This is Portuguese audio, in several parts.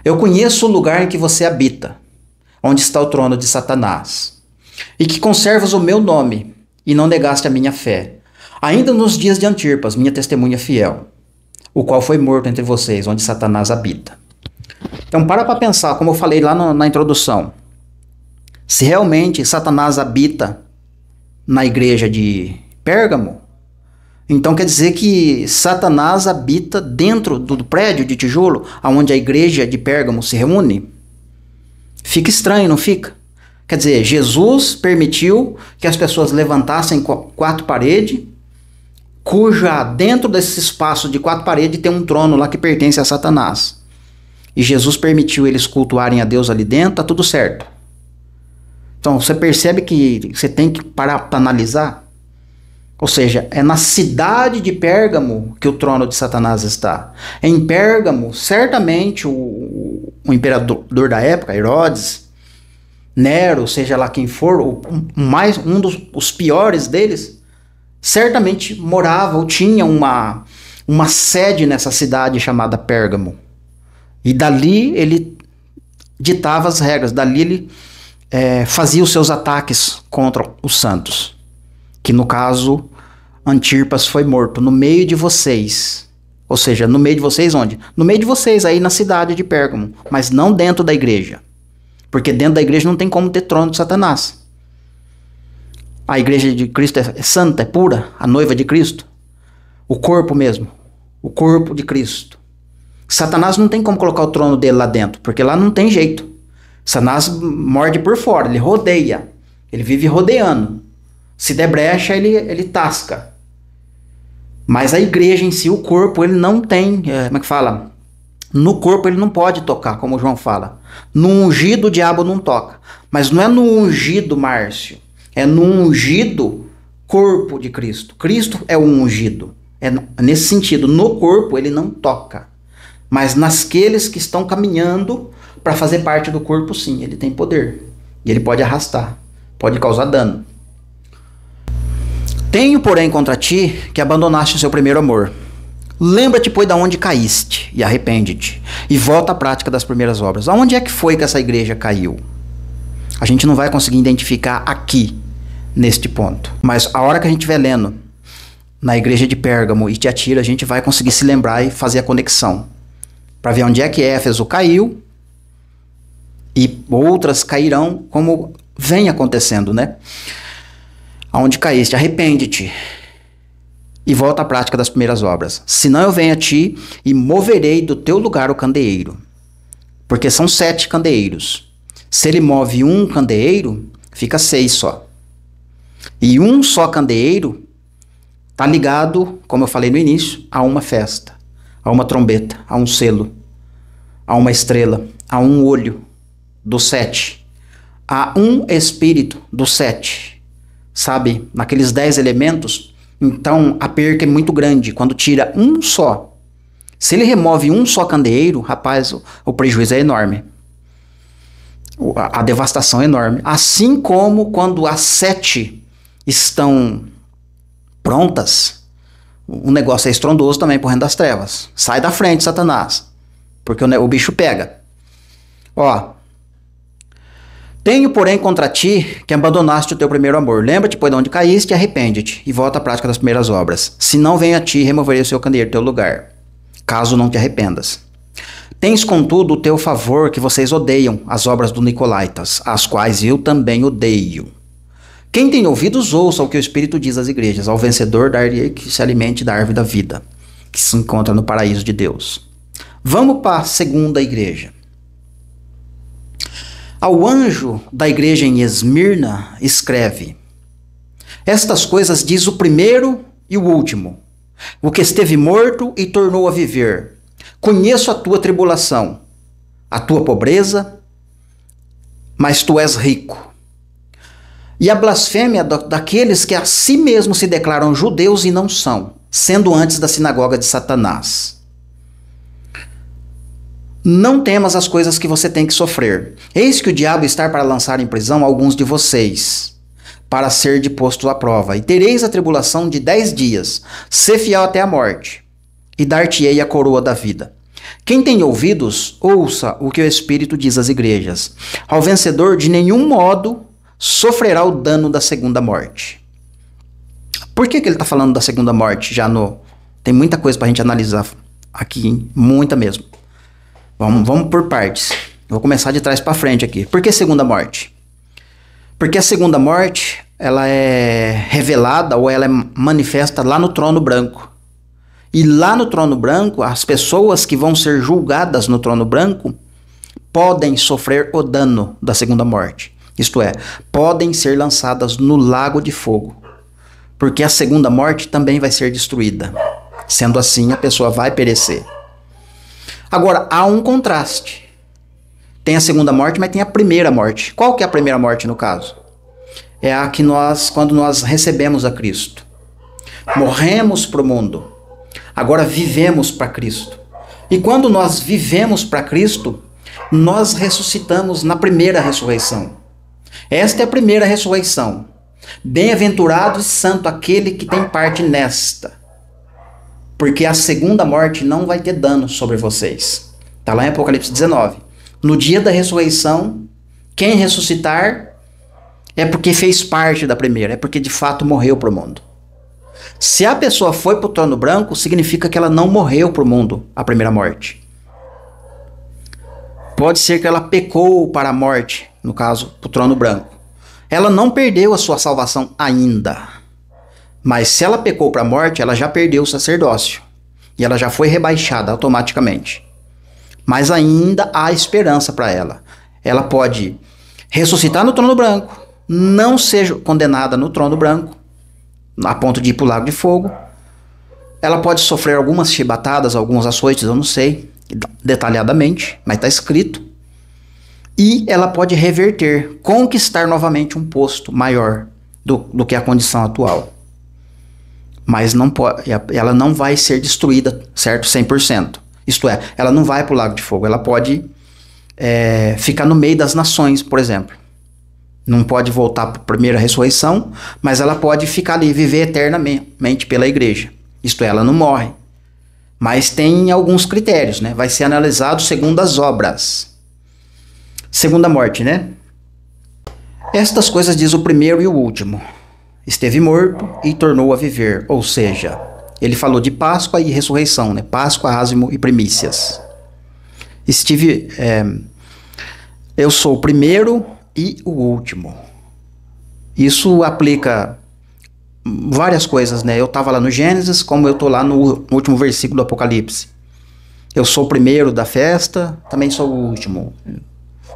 Eu conheço o lugar em que você habita, onde está o trono de Satanás, e que conservas o meu nome, e não negaste a minha fé, ainda nos dias de Antipas, minha testemunha fiel, o qual foi morto entre vocês, onde Satanás habita. Então para pensar, como eu falei lá na introdução, se realmente Satanás habita na igreja de Pérgamo, então quer dizer que Satanás habita dentro do prédio de tijolo, onde a igreja de Pérgamo se reúne? Fica estranho, não fica? Quer dizer, Jesus permitiu que as pessoas levantassem 4 paredes, cuja dentro desse espaço de 4 paredes tem um trono lá que pertence a Satanás. E Jesus permitiu eles cultuarem a Deus ali dentro, tá tudo certo. Então você percebe que você tem que parar para analisar. Ou seja, é na cidade de Pérgamo que o trono de Satanás está. Em Pérgamo, certamente o imperador da época, Herodes, Nero, seja lá quem for, um dos piores deles, certamente morava ou tinha uma sede nessa cidade chamada Pérgamo. E dali ele ditava as regras, dali ele fazia os seus ataques contra os santos. Que no caso, Antipas foi morto no meio de vocês. Ou seja, no meio de vocês onde? No meio de vocês, aí na cidade de Pérgamo, mas não dentro da igreja. Porque dentro da igreja não tem como ter trono de Satanás. A igreja de Cristo é santa, é pura, a noiva de Cristo. O corpo mesmo, o corpo de Cristo. Satanás não tem como colocar o trono dele lá dentro, porque lá não tem jeito. Satanás morde por fora, ele rodeia, ele vive rodeando. Se der brecha, ele tasca. Mas a igreja em si, o corpo, ele não tem, como é que fala? No corpo ele não pode tocar, como o João fala. No ungido o diabo não toca. Mas não é no ungido, Márcio. É no ungido corpo de Cristo. Cristo é o ungido. É nesse sentido, no corpo ele não toca. Mas naqueles que estão caminhando para fazer parte do corpo, sim, ele tem poder. E ele pode arrastar, pode causar dano. Tenho, porém, contra ti que abandonaste o seu primeiro amor. Lembra-te, pois, de onde caíste, e arrepende-te, e volta à prática das primeiras obras. Aonde é que foi que essa igreja caiu? A gente não vai conseguir identificar aqui, neste ponto. Mas a hora que a gente estiver lendo na igreja de Pérgamo e Tiatira, a gente vai conseguir se lembrar e fazer a conexão. Para ver onde é que Éfeso caiu, e outras cairão, como vem acontecendo, né? Aonde caíste, arrepende-te e volta à prática das primeiras obras. Senão eu venho a ti e moverei do teu lugar o candeeiro. Porque são 7 candeeiros. Se ele move um candeeiro, fica 6 só. E um só candeeiro está ligado, como eu falei no início, a uma festa, a uma trombeta, a um selo, a uma estrela, a um olho dos 7, a um espírito dos 7. Sabe, naqueles 10 elementos, então a perca é muito grande quando tira um só. Se ele remove um só candeeiro, rapaz, o prejuízo é enorme. A devastação é enorme. Assim como quando as 7 estão prontas, o negócio é estrondoso também por reino das trevas. Sai da frente, Satanás, porque o bicho pega. Ó. Tenho, porém, contra ti que abandonaste o teu primeiro amor. Lembra-te, pois, de onde caíste, e arrepende-te, e volta à prática das primeiras obras. Se não venho a ti, removerei o seu candeeiro do teu lugar, caso não te arrependas. Tens, contudo, o teu favor que vocês odeiam, as obras do Nicolaítas, as quais eu também odeio. Quem tem ouvidos, ouça o que o Espírito diz às igrejas. Ao vencedor dar-lhe que se alimente da árvore da vida, que se encontra no paraíso de Deus. Vamos para a segunda igreja. Ao anjo da igreja em Esmirna, escreve: estas coisas diz o primeiro e o último, o que esteve morto e tornou a viver. Conheço a tua tribulação, a tua pobreza, mas tu és rico. E a blasfêmia daqueles que a si mesmos se declaram judeus e não são, sendo antes da sinagoga de Satanás. Não temas as coisas que você tem que sofrer. Eis que o diabo está para lançar em prisão alguns de vocês, para ser deposto à prova. E tereis a tribulação de 10 dias. Sê fiel até a morte, e dar-te-ei a coroa da vida. Quem tem ouvidos, ouça o que o Espírito diz às igrejas. Ao vencedor, de nenhum modo sofrerá o dano da segunda morte. Por que ele está falando da segunda morte? Tem muita coisa para a gente analisar aqui, hein? Muita mesmo. Vamos por partes. Vou começar de trás para frente aqui. Por que segunda morte? Porque a segunda morte, ela é revelada ou ela é manifesta lá no trono branco. E lá no trono branco, as pessoas que vão ser julgadas no trono branco podem sofrer o dano da segunda morte. Isto é, podem ser lançadas no lago de fogo. Porque a segunda morte também vai ser destruída. Sendo assim, a pessoa vai perecer. Agora, há um contraste. Tem a segunda morte, mas tem a primeira morte. Qual que é a primeira morte no caso? É a que quando nós recebemos a Cristo. Morremos para o mundo. Agora vivemos para Cristo. E quando nós vivemos para Cristo, nós ressuscitamos na primeira ressurreição. Esta é a primeira ressurreição. Bem-aventurado e santo aquele que tem parte nesta. Porque a segunda morte não vai ter dano sobre vocês. Está lá em Apocalipse 19. No dia da ressurreição, quem ressuscitar é porque fez parte da primeira, é porque de fato morreu para o mundo. Se a pessoa foi para o trono branco, significa que ela não morreu para o mundo, a primeira morte. Pode ser que ela pecou para a morte, no caso, para o trono branco. Ela não perdeu a sua salvação ainda. Mas se ela pecou para a morte, ela já perdeu o sacerdócio. E ela já foi rebaixada automaticamente. Mas ainda há esperança para ela. Ela pode ressuscitar no trono branco, não ser condenada no trono branco, a ponto de ir para o lago de fogo. Ela pode sofrer algumas chibatadas, alguns açoites, eu não sei detalhadamente, mas está escrito. E ela pode reverter, conquistar novamente um posto maior do que a condição atual. Mas não pode, ela não vai ser destruída, certo? 100%. Isto é, ela não vai para o lago de fogo. Ela pode ficar no meio das nações, por exemplo. Não pode voltar para a primeira ressurreição, mas ela pode ficar ali, viver eternamente pela igreja. Isto é, ela não morre. Mas tem alguns critérios, né? Vai ser analisado segundo as obras. Segunda morte, né? Estas coisas diz o primeiro e o último. Esteve morto e tornou a viver. Ou seja, ele falou de Páscoa e ressurreição, né? Páscoa, ázimo e primícias. Eu sou o primeiro e o último. Isso aplica várias coisas, né? Eu estava lá no Gênesis, como eu estou lá no último versículo do Apocalipse. Eu sou o primeiro da festa, também sou o último.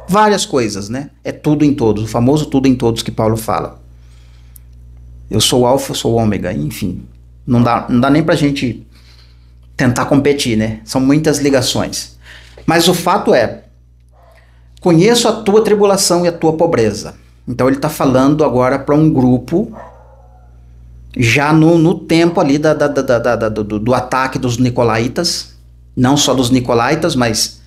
Várias coisas, né? É tudo em todos, o famoso tudo em todos que Paulo fala. Eu sou o alfa, eu sou o ômega, enfim. Não dá nem pra gente tentar competir, né? São muitas ligações. Mas o fato é, conheço a tua tribulação e a tua pobreza. Então ele está falando agora para um grupo, já no tempo ali do ataque dos nicolaítas, não só dos nicolaítas, mas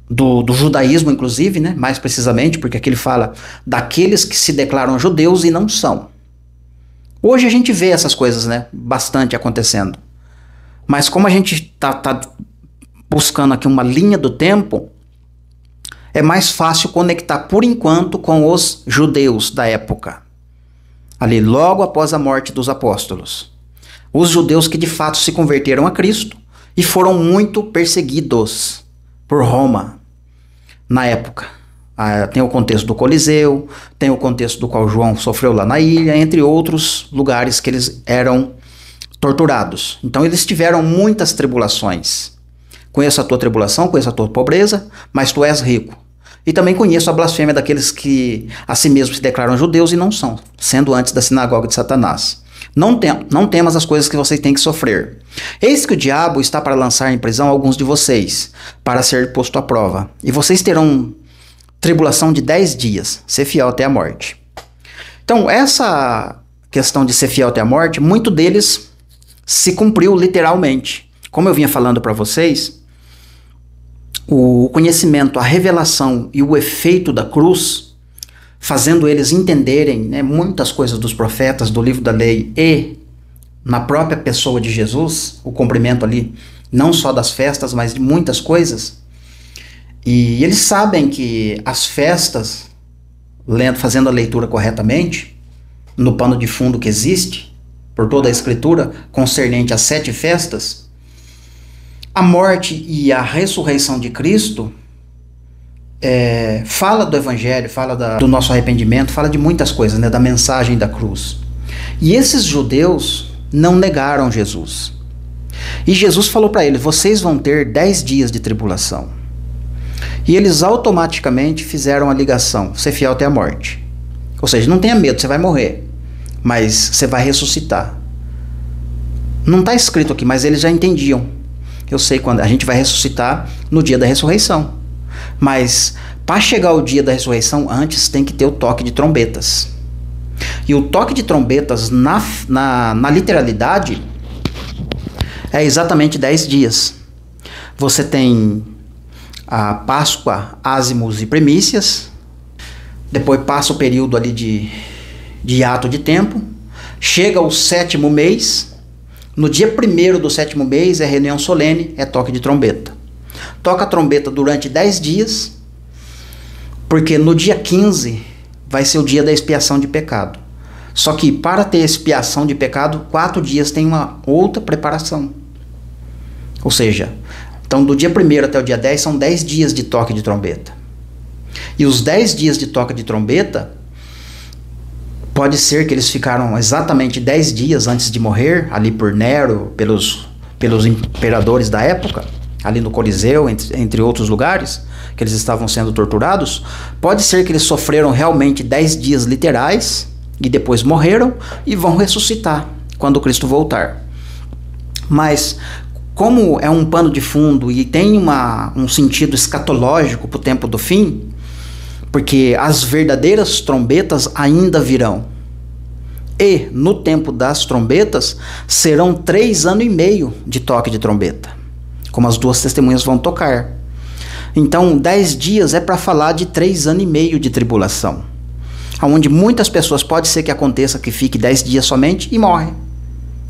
do judaísmo inclusive, né? Mais precisamente, porque aqui ele fala daqueles que se declaram judeus e não são. Hoje a gente vê essas coisas, né? Bastante acontecendo. Mas como a gente tá buscando aqui uma linha do tempo, é mais fácil conectar por enquanto com os judeus da época. Ali logo após a morte dos apóstolos. Os judeus que de fato se converteram a Cristo e foram muito perseguidos por Roma na época. Tem o contexto do Coliseu, tem o contexto do qual João sofreu lá na ilha, entre outros lugares que eles eram torturados. Então eles tiveram muitas tribulações. Conheço a tua tribulação, conheço a tua pobreza, mas tu és rico. E também conheço a blasfêmia daqueles que a si mesmos se declaram judeus e não são, sendo antes da sinagoga de Satanás. Não temas as coisas que vocês têm que sofrer. Eis que o diabo está para lançar em prisão alguns de vocês, para ser posto à prova. E vocês terão tribulação de 10 dias, ser fiel até a morte. Então, essa questão de ser fiel até a morte, muito deles se cumpriu literalmente. Como eu vinha falando para vocês, o conhecimento, a revelação e o efeito da cruz, fazendo eles entenderem, né, muitas coisas dos profetas, do livro da lei e na própria pessoa de Jesus, o cumprimento ali não só das festas, mas de muitas coisas. E eles sabem que as festas, fazendo a leitura corretamente, no pano de fundo que existe, por toda a escritura, concernente às 7 festas, a morte e a ressurreição de Cristo fala do Evangelho, fala do nosso arrependimento, fala de muitas coisas, né, da mensagem da cruz. E esses judeus não negaram Jesus. E Jesus falou para eles: vocês vão ter 10 dias de tribulação. E eles automaticamente fizeram a ligação: ser fiel até a morte. Ou seja, não tenha medo, você vai morrer, mas você vai ressuscitar. Não está escrito aqui, mas eles já entendiam. Eu sei quando a gente vai ressuscitar no dia da ressurreição. Mas para chegar o dia da ressurreição, antes tem que ter o toque de trombetas. E o toque de trombetas, na literalidade, é exatamente 10 dias. Você tem a Páscoa, ázimos e primícias. Depois passa o período ali de ato de tempo. Chega o 7º mês. No dia 1º do 7º mês é reunião solene, é toque de trombeta. Toca a trombeta durante 10 dias, porque no dia 15 vai ser o dia da expiação de pecado. Só que para ter expiação de pecado, 4 dias tem uma outra preparação. Ou seja, então do dia 1º até o dia 10 são 10 dias de toque de trombeta. E os 10 dias de toque de trombeta, pode ser que eles ficaram exatamente 10 dias antes de morrer, ali por Nero, pelos imperadores da época, ali no Coliseu, entre outros lugares, que eles estavam sendo torturados. Pode ser que eles sofreram realmente 10 dias literais, e depois morreram, e vão ressuscitar quando Cristo voltar. Mas, como é um pano de fundo, e tem um sentido escatológico para o tempo do fim, porque as verdadeiras trombetas ainda virão. E, no tempo das trombetas, serão 3 anos e meio de toque de trombeta, como as 2 testemunhas vão tocar. Então, 10 dias é para falar de 3 anos e meio de tribulação, onde muitas pessoas, pode ser que aconteça que fique 10 dias somente e morre.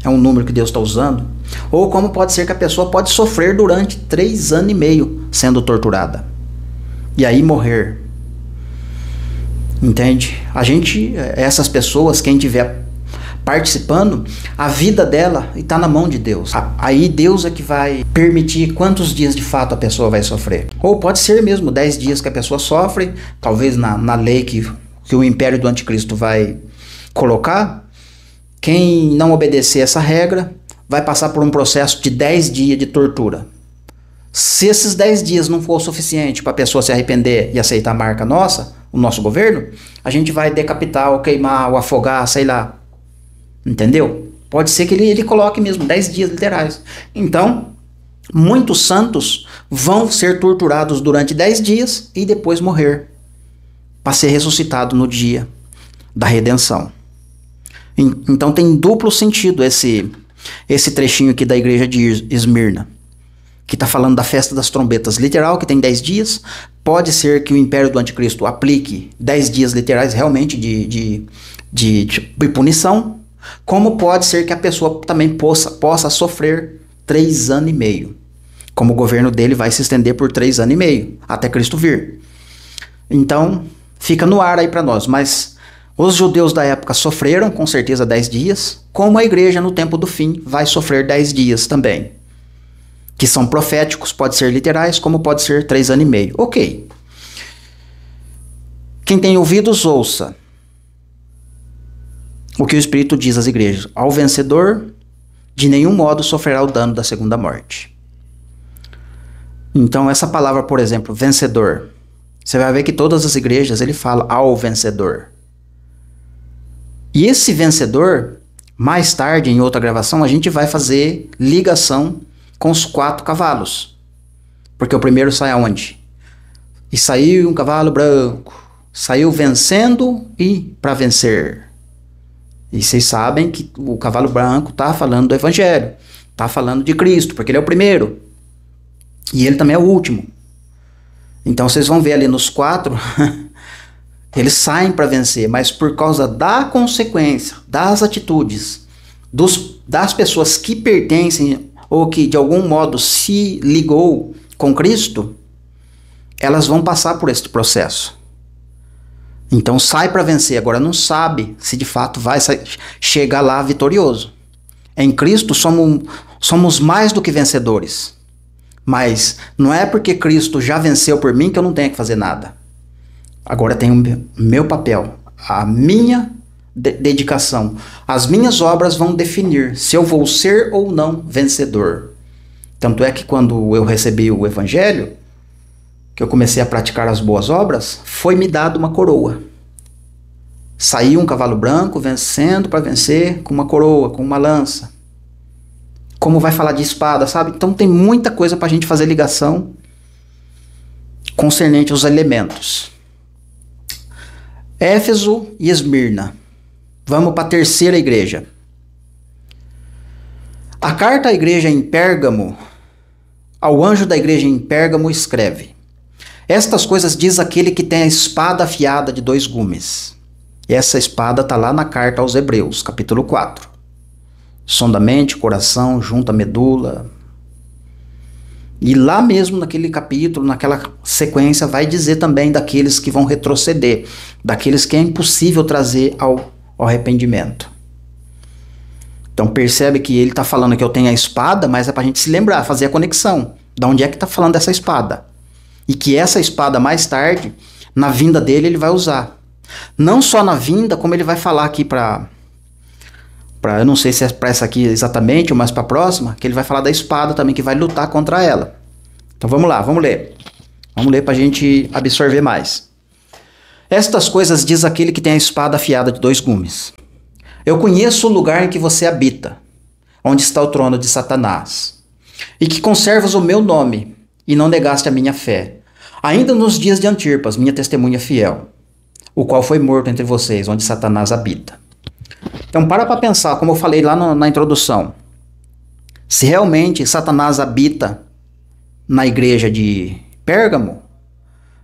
É um número que Deus está usando. Ou como pode ser que a pessoa pode sofrer durante 3 anos e meio sendo torturada, e aí morrer. Entende? Essas pessoas, quem tiver participando, a vida dela está na mão de Deus. Aí Deus é que vai permitir quantos dias de fato a pessoa vai sofrer. Ou pode ser mesmo 10 dias que a pessoa sofre, talvez na lei que o império do anticristo vai colocar. Quem não obedecer essa regra vai passar por um processo de 10 dias de tortura. Se esses 10 dias não for o suficiente para a pessoa se arrepender e aceitar a marca nossa, o nosso governo, a gente vai decapitar ou queimar ou afogar, sei lá. Entendeu? Pode ser que ele coloque mesmo 10 dias literais. Então, muitos santos vão ser torturados durante 10 dias e depois morrer, para ser ressuscitado no dia da redenção. Então tem duplo sentido esse trechinho aqui da igreja de Esmirna, que está falando da festa das trombetas literal, que tem 10 dias. Pode ser que o império do anticristo aplique 10 dias literais realmente de punição, como pode ser que a pessoa também possa sofrer 3 anos e meio, como o governo dele vai se estender por 3 anos e meio, até Cristo vir. Então, fica no ar aí para nós, mas os judeus da época sofreram com certeza 10 dias, como a igreja no tempo do fim vai sofrer 10 dias também, que são proféticos, pode ser literais, como pode ser 3 anos e meio. Ok. Quem tem ouvidos, ouça o que o Espírito diz às igrejas. Ao vencedor, de nenhum modo sofrerá o dano da segunda morte. Então, essa palavra, por exemplo, vencedor, você vai ver que todas as igrejas ele fala ao vencedor. E esse vencedor, mais tarde, em outra gravação, a gente vai fazer ligação com os 4 cavalos. Porque o primeiro sai aonde? E saiu um cavalo branco. Saiu vencendo e para vencer. E vocês sabem que o cavalo branco está falando do Evangelho. Está falando de Cristo, porque ele é o primeiro. E ele também é o último. Então vocês vão ver ali nos 4, eles saem para vencer, mas por causa da consequência, das atitudes, das pessoas que pertencem ou que de algum modo se ligou com Cristo, elas vão passar por este processo. Então sai para vencer, agora não sabe se de fato vai chegar lá vitorioso. Em Cristo somos mais do que vencedores. Mas não é porque Cristo já venceu por mim que eu não tenho que fazer nada. Agora tem o meu papel, a minha dedicação. As minhas obras vão definir se eu vou ser ou não vencedor. Tanto é que quando eu recebi o Evangelho, que eu comecei a praticar as boas obras, foi-me dado uma coroa. Saiu um cavalo branco vencendo para vencer com uma coroa, com uma lança. Como vai falar de espada, sabe? Então tem muita coisa para a gente fazer ligação concernente aos elementos. Éfeso e Esmirna. Vamos para a terceira igreja. A carta à igreja em Pérgamo, ao anjo da igreja em Pérgamo escreve: estas coisas diz aquele que tem a espada afiada de 2 gumes. E essa espada está lá na carta aos Hebreus, capítulo 4. Sonda a mente, coração, junta a medula. E lá mesmo naquele capítulo, naquela sequência, vai dizer também daqueles que vão retroceder, daqueles que é impossível trazer ao arrependimento. Então percebe que ele está falando que eu tenho a espada, mas é para a gente se lembrar, fazer a conexão. De onde é que está falando dessa espada? E que essa espada mais tarde, na vinda dele, ele vai usar. Não só na vinda, como ele vai falar aqui eu não sei se é para essa aqui exatamente ou mais para a próxima, que ele vai falar da espada também, que vai lutar contra ela. Então vamos lá, vamos ler. Vamos ler para a gente absorver mais. Estas coisas diz aquele que tem a espada afiada de 2 gumes. Eu conheço o lugar em que você habita, onde está o trono de Satanás, e que conservas o meu nome, e não negaste a minha fé, ainda nos dias de Antirpas, minha testemunha fiel, o qual foi morto entre vocês, onde Satanás habita. Então para pensar, como eu falei lá na introdução, se realmente Satanás habita na igreja de Pérgamo,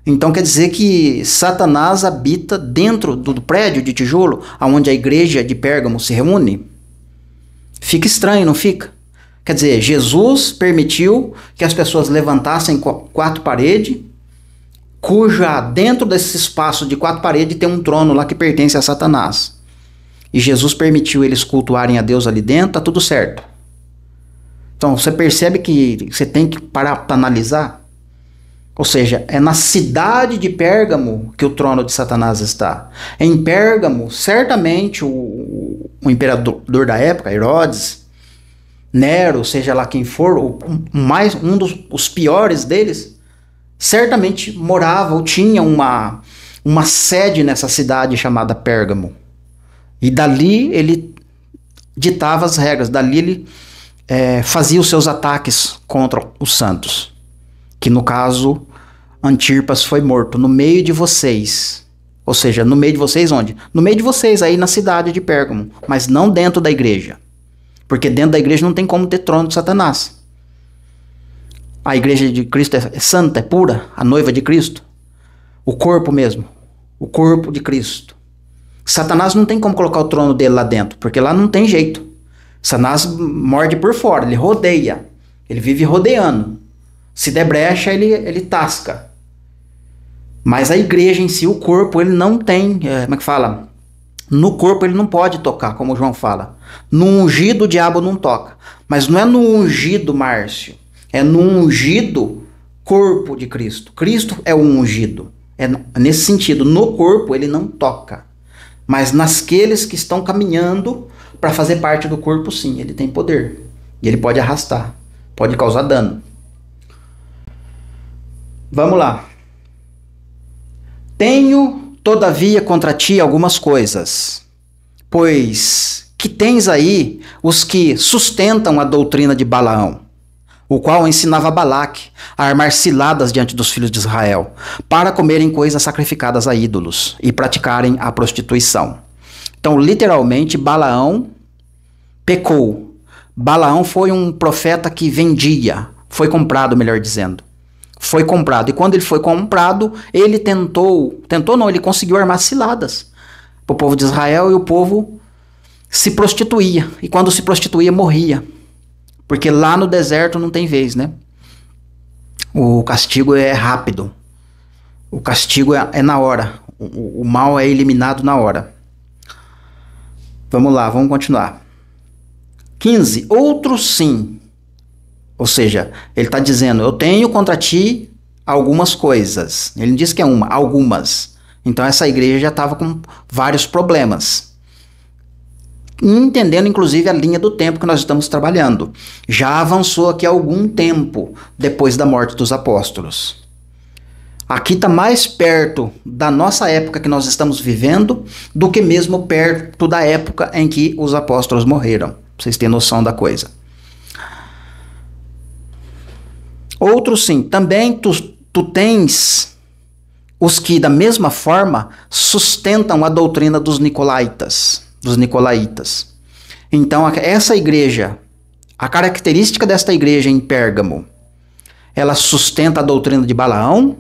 então quer dizer que Satanás habita dentro do prédio de tijolo, onde a igreja de Pérgamo se reúne? Fica estranho, não fica? Quer dizer, Jesus permitiu que as pessoas levantassem 4 paredes, cuja dentro desse espaço de 4 paredes tem um trono lá que pertence a Satanás. E Jesus permitiu eles cultuarem a Deus ali dentro, tá tudo certo. Então você percebe que você tem que parar para analisar. Ou seja, é na cidade de Pérgamo que o trono de Satanás está. Em Pérgamo, certamente o imperador da época, Herodes, Nero, seja lá quem for, um dos piores deles, certamente morava ou tinha uma sede nessa cidade chamada Pérgamo. E dali ele ditava as regras, dali ele fazia os seus ataques contra os santos. Que no caso, Antirpas foi morto no meio de vocês. Ou seja, no meio de vocês onde? No meio de vocês, aí na cidade de Pérgamo, mas não dentro da igreja. Porque dentro da igreja não tem como ter trono de Satanás. A igreja de Cristo é santa, é pura, a noiva de Cristo. O corpo mesmo, o corpo de Cristo. Satanás não tem como colocar o trono dele lá dentro, porque lá não tem jeito. Satanás morde por fora, ele rodeia, ele vive rodeando. Se der brecha, ele tasca. Mas a igreja em si, o corpo, ele não tem, como é que fala? No corpo ele não pode tocar, como João fala. No ungido o diabo não toca. Mas não é no ungido, Márcio. É no ungido corpo de Cristo. Cristo é o ungido. É nesse sentido, no corpo ele não toca. Mas naqueles que estão caminhando para fazer parte do corpo, sim, ele tem poder. E ele pode arrastar, pode causar dano. Vamos lá. Tenho, todavia, contra ti algumas coisas, pois que tens aí os que sustentam a doutrina de Balaão, o qual ensinava Balaque a armar ciladas diante dos filhos de Israel, para comerem coisas sacrificadas a ídolos e praticarem a prostituição. Então, literalmente, Balaão pecou. Balaão foi um profeta que vendia, foi comprado, melhor dizendo. Foi comprado. E quando ele foi comprado, ele ele conseguiu armar ciladas para o povo de Israel, e o povo se prostituía. E quando se prostituía, morria. Porque lá no deserto não tem vez, né? O castigo é rápido. O castigo é na hora. O mal é eliminado na hora. Vamos lá, vamos continuar. 15. Outros sim. Ou seja, ele está dizendo, eu tenho contra ti algumas coisas. Ele não diz que é uma, algumas. Então essa igreja já estava com vários problemas. Entendendo inclusive a linha do tempo que nós estamos trabalhando. Já avançou aqui algum tempo depois da morte dos apóstolos. Aqui está mais perto da nossa época que nós estamos vivendo do que mesmo perto da época em que os apóstolos morreram. Pra vocês terem noção da coisa. Outros sim, também tu tens os que da mesma forma sustentam a doutrina dos nicolaítas. Então essa igreja, a característica desta igreja em Pérgamo, ela sustenta a doutrina de Balaão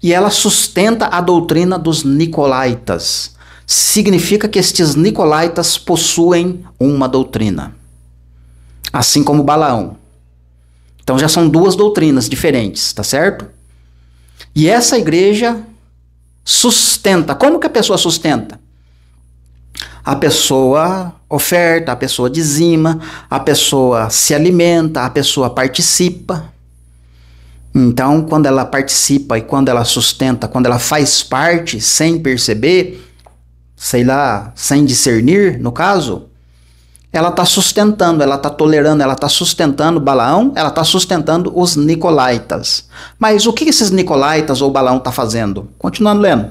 e ela sustenta a doutrina dos nicolaítas. Significa que estes nicolaítas possuem uma doutrina, assim como Balaão. Então já são duas doutrinas diferentes, tá certo? E essa igreja sustenta. Como que a pessoa sustenta? A pessoa oferta, a pessoa dizima, a pessoa se alimenta, a pessoa participa. Então, quando ela participa e quando ela sustenta, quando ela faz parte sem perceber, sei lá, sem discernir, no caso, ela está sustentando, ela está tolerando, ela está sustentando Balaão, ela está sustentando os nicolaítas. Mas o que esses nicolaítas ou Balaão está fazendo? Continuando lendo.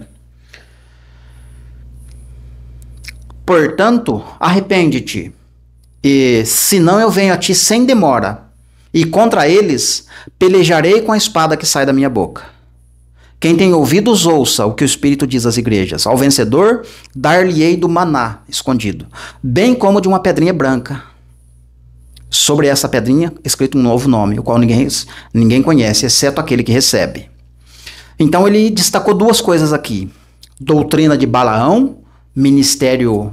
Portanto, arrepende-te, e senão eu venho a ti sem demora, e contra eles pelejarei com a espada que sai da minha boca. Quem tem ouvidos, ouça o que o Espírito diz às igrejas. Ao vencedor, dar-lhe-ei do maná escondido, bem como de uma pedrinha branca. Sobre essa pedrinha, escrito um novo nome, o qual ninguém conhece, exceto aquele que recebe. Então ele destacou duas coisas aqui. Doutrina de Balaão, ministério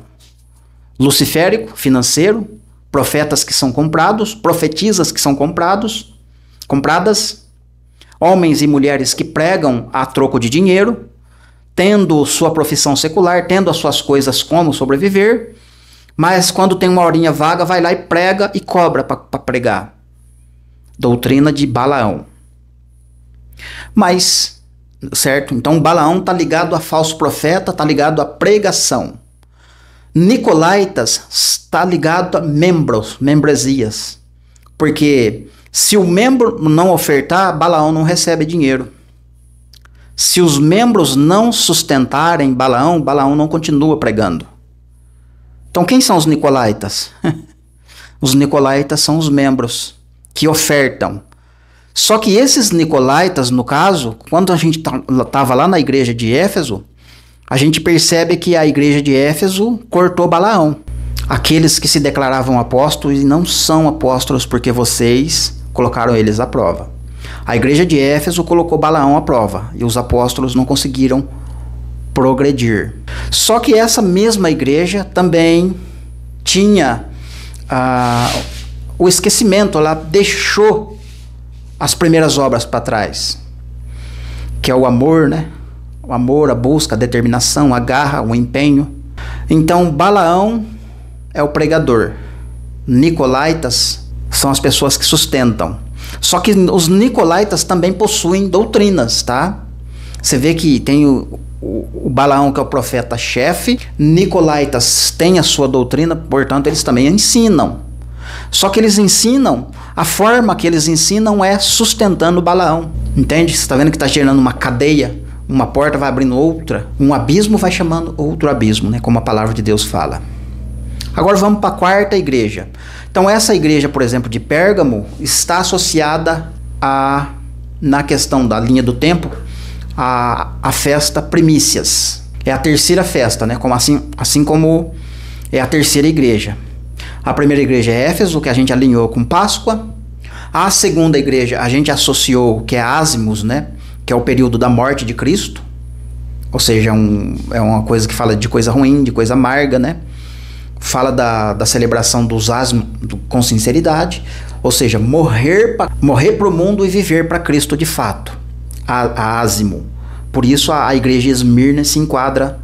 luciférico, financeiro, profetas que são comprados, profetisas que são compradas, homens e mulheres que pregam a troco de dinheiro, tendo sua profissão secular, tendo as suas coisas como sobreviver, mas quando tem uma horinha vaga, vai lá e prega e cobra para pregar. Doutrina de Balaão. Mas, certo? Então Balaão está ligado a falso profeta, está ligado a pregação. Nicolaítas está ligado a membresias. Porque se o membro não ofertar, Balaão não recebe dinheiro. Se os membros não sustentarem Balaão, Balaão não continua pregando. Então quem são os nicolaítas? Os nicolaítas são os membros que ofertam. Só que esses nicolaítas, no caso, quando a gente estava lá na igreja de Éfeso, a gente percebe que a igreja de Éfeso cortou Balaão. Aqueles que se declaravam apóstolos e não são apóstolos porque vocês colocaram eles à prova. A igreja de Éfeso colocou Balaão à prova e os apóstolos não conseguiram progredir. Só que essa mesma igreja também tinha o esquecimento, ela deixou as primeiras obras para trás, que é o amor, né? O amor, a busca, a determinação, a garra, o empenho. Então Balaão é o pregador. Nicolaítas são as pessoas que sustentam. Só que os nicolaítas também possuem doutrinas, tá? Você vê que tem o Balaão, que é o profeta-chefe. Nicolaítas têm a sua doutrina, portanto eles também ensinam. Só que eles ensinam, a forma que eles ensinam é sustentando Balaão. Entende? Você está vendo que está gerando uma cadeia, uma porta vai abrindo outra, um abismo vai chamando outro abismo, né? Como a palavra de Deus fala. Agora vamos para a quarta igreja. Então essa igreja, por exemplo, de Pérgamo, está associada na questão da linha do tempo, a festa primícias. É a terceira festa, né? Assim como é a terceira igreja. A primeira igreja é Éfeso, que a gente alinhou com Páscoa. A segunda igreja a gente associou, que é Ázimos, né? Que é o período da morte de Cristo. Ou seja, é uma coisa que fala de coisa ruim, de coisa amarga, né? Fala da celebração dos ázimos com sinceridade. ou seja, morrer para o mundo e viver para Cristo de fato, a ázimo. Por isso a igreja de Esmirna se enquadra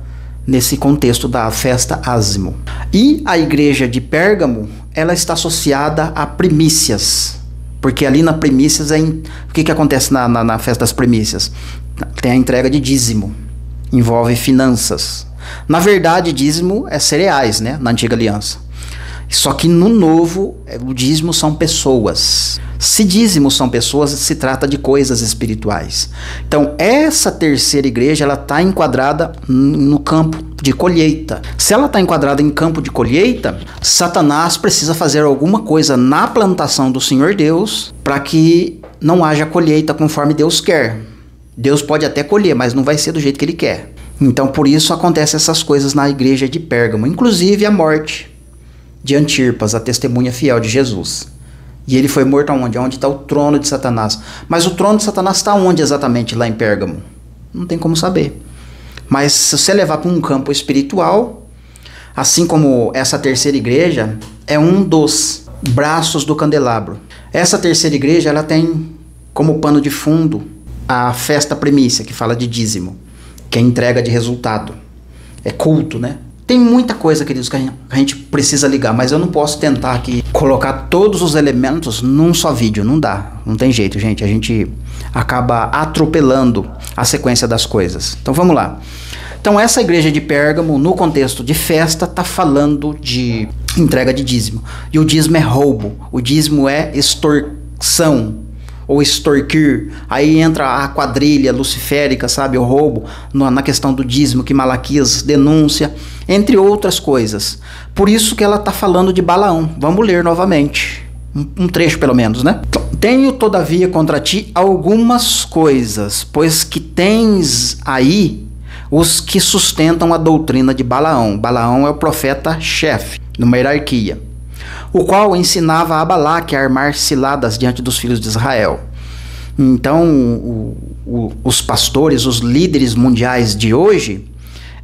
nesse contexto da festa ázimo. E a igreja de Pérgamo, ela está associada a primícias, porque ali na primícias, o que acontece na festa das primícias? Tem a entrega de dízimo, envolve finanças. Na verdade, dízimo é cereais, né, na antiga aliança. Só que no novo, o dízimo são pessoas. Se dízimo são pessoas, se trata de coisas espirituais. Então, essa terceira igreja, ela está enquadrada no campo de colheita. Se ela está enquadrada em campo de colheita, Satanás precisa fazer alguma coisa na plantação do Senhor Deus para que não haja colheita conforme Deus quer. Deus pode até colher, mas não vai ser do jeito que Ele quer. Então, por isso acontecem essas coisas na igreja de Pérgamo, inclusive a morte de Antirpas, a testemunha fiel de Jesus. E ele foi morto aonde? Onde está o trono de Satanás. Mas o trono de Satanás está onde exatamente lá em Pérgamo? Não tem como saber. Mas se você levar para um campo espiritual, assim como essa terceira igreja é um dos braços do candelabro. Essa terceira igreja, ela tem como pano de fundo a festa primícia, que fala de dízimo, que é entrega de resultado. É culto, né? Tem muita coisa, queridos, que a gente precisa ligar, mas eu não posso tentar aqui colocar todos os elementos num só vídeo. Não dá, não tem jeito, gente. A gente acaba atropelando a sequência das coisas. Então vamos lá. Então essa igreja de Pérgamo, no contexto de festa, está falando de entrega de dízimo. E o dízimo é roubo, o dízimo é extorsão, ou extorquir. Aí entra a quadrilha luciférica, sabe, o roubo, na questão do dízimo que Malaquias denuncia, entre outras coisas. Por isso que ela está falando de Balaão. Vamos ler novamente, um trecho pelo menos, né? Tenho todavia contra ti algumas coisas, pois que tens aí os que sustentam a doutrina de Balaão. Balaão é o profeta-chefe, numa hierarquia, o qual ensinava a Balaque a armar ciladas diante dos filhos de Israel. Então, os pastores, os líderes mundiais de hoje,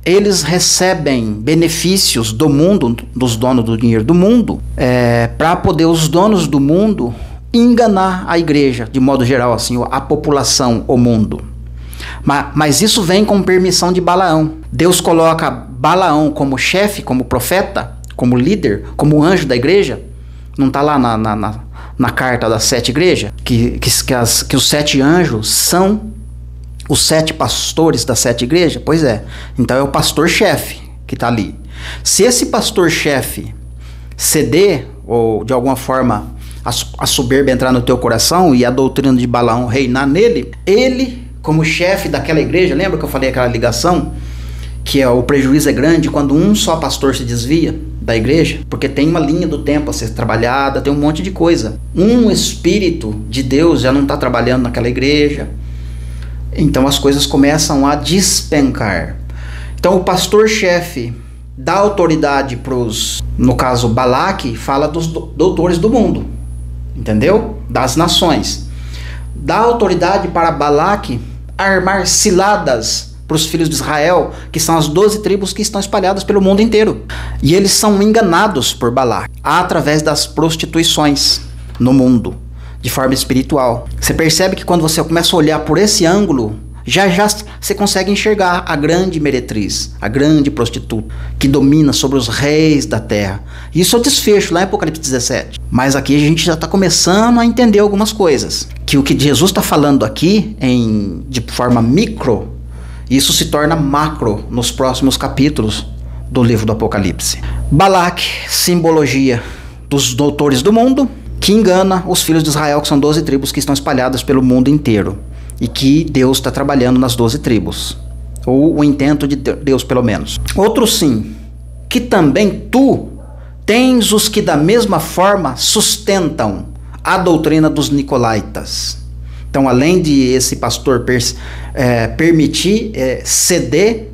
eles recebem benefícios do mundo, dos donos do dinheiro do mundo, para poder os donos do mundo enganar a igreja, de modo geral, assim, a população, o mundo. Mas isso vem com permissão de Balaão. Deus coloca Balaão como chefe, como profeta, como líder, como anjo da igreja. Não está lá na carta das 7 igrejas? Que os 7 anjos são os 7 pastores das 7 igrejas? Pois é. Então é o pastor-chefe que está ali. Se esse pastor-chefe ceder, ou de alguma forma a soberba entrar no teu coração e a doutrina de Balaão reinar nele, ele, como chefe daquela igreja, lembra que eu falei aquela ligação? Que o prejuízo é grande quando um só pastor se desvia da igreja, porque tem uma linha do tempo a ser trabalhada, tem um monte de coisa. Um espírito de Deus já não está trabalhando naquela igreja, então as coisas começam a despencar. Então o pastor-chefe dá autoridade para os, no caso Balaque, fala dos doutores do mundo, entendeu? Das nações. Dá autoridade para Balaque armar ciladas para os filhos de Israel, que são as 12 tribos que estão espalhadas pelo mundo inteiro. E eles são enganados por Balaque através das prostituições no mundo, de forma espiritual. Você percebe que quando você começa a olhar por esse ângulo, já você consegue enxergar a grande meretriz, a grande prostituta, que domina sobre os reis da terra. Isso é o desfecho lá em Apocalipse 17. Mas aqui a gente já está começando a entender algumas coisas. Que o que Jesus está falando aqui, de forma micro, isso se torna macro nos próximos capítulos do livro do Apocalipse. Balaque, simbologia dos doutores do mundo, que engana os filhos de Israel, que são 12 tribos que estão espalhadas pelo mundo inteiro. E que Deus está trabalhando nas 12 tribos. Ou o intento de Deus, pelo menos. Outro sim, que também tu tens os que da mesma forma sustentam a doutrina dos nicolaítas. Então, além de esse pastor permitir ceder,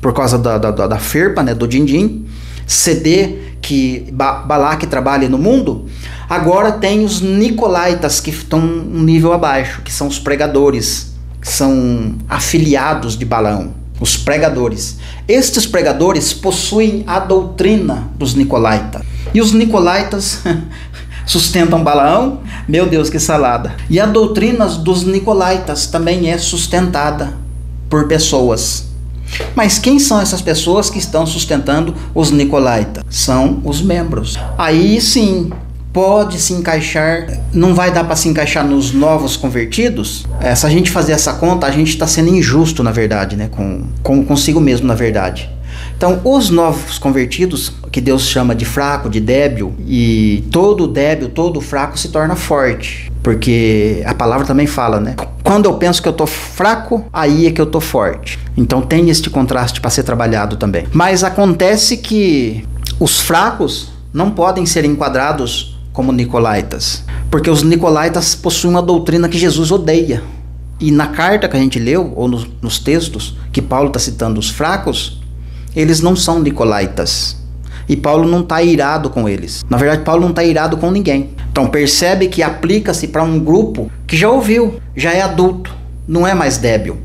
por causa da ferpa, né, do din-din, ceder que Balaque trabalhe no mundo, agora tem os nicolaítas que estão um nível abaixo, que são os pregadores, que são afiliados de Balaão, os pregadores. Estes pregadores possuem a doutrina dos nicolaítas. E os nicolaítas, sustentam Balaão. Meu Deus, que salada. E a doutrina dos nicolaítas também é sustentada por pessoas. Mas quem são essas pessoas que estão sustentando os nicolaítas? São os membros. Aí sim, pode se encaixar, não vai dar para se encaixar nos novos convertidos? Se a gente fazer essa conta, a gente está sendo injusto, na verdade, né? Consigo mesmo, na verdade. Então, os novos convertidos, que Deus chama de fraco, de débil, e todo débil, todo fraco se torna forte. Porque a palavra também fala, né? Quando eu penso que eu tô fraco, aí é que eu tô forte. Então tem este contraste para ser trabalhado também. Mas acontece que os fracos não podem ser enquadrados como nicolaítas, porque os nicolaítas possuem uma doutrina que Jesus odeia. E na carta que a gente leu, ou nos textos que Paulo está citando os fracos, eles não são nicolaítas. E Paulo não está irado com eles. Na verdade, Paulo não está irado com ninguém. Então percebe que aplica-se para um grupo que já ouviu, já é adulto, não é mais débil.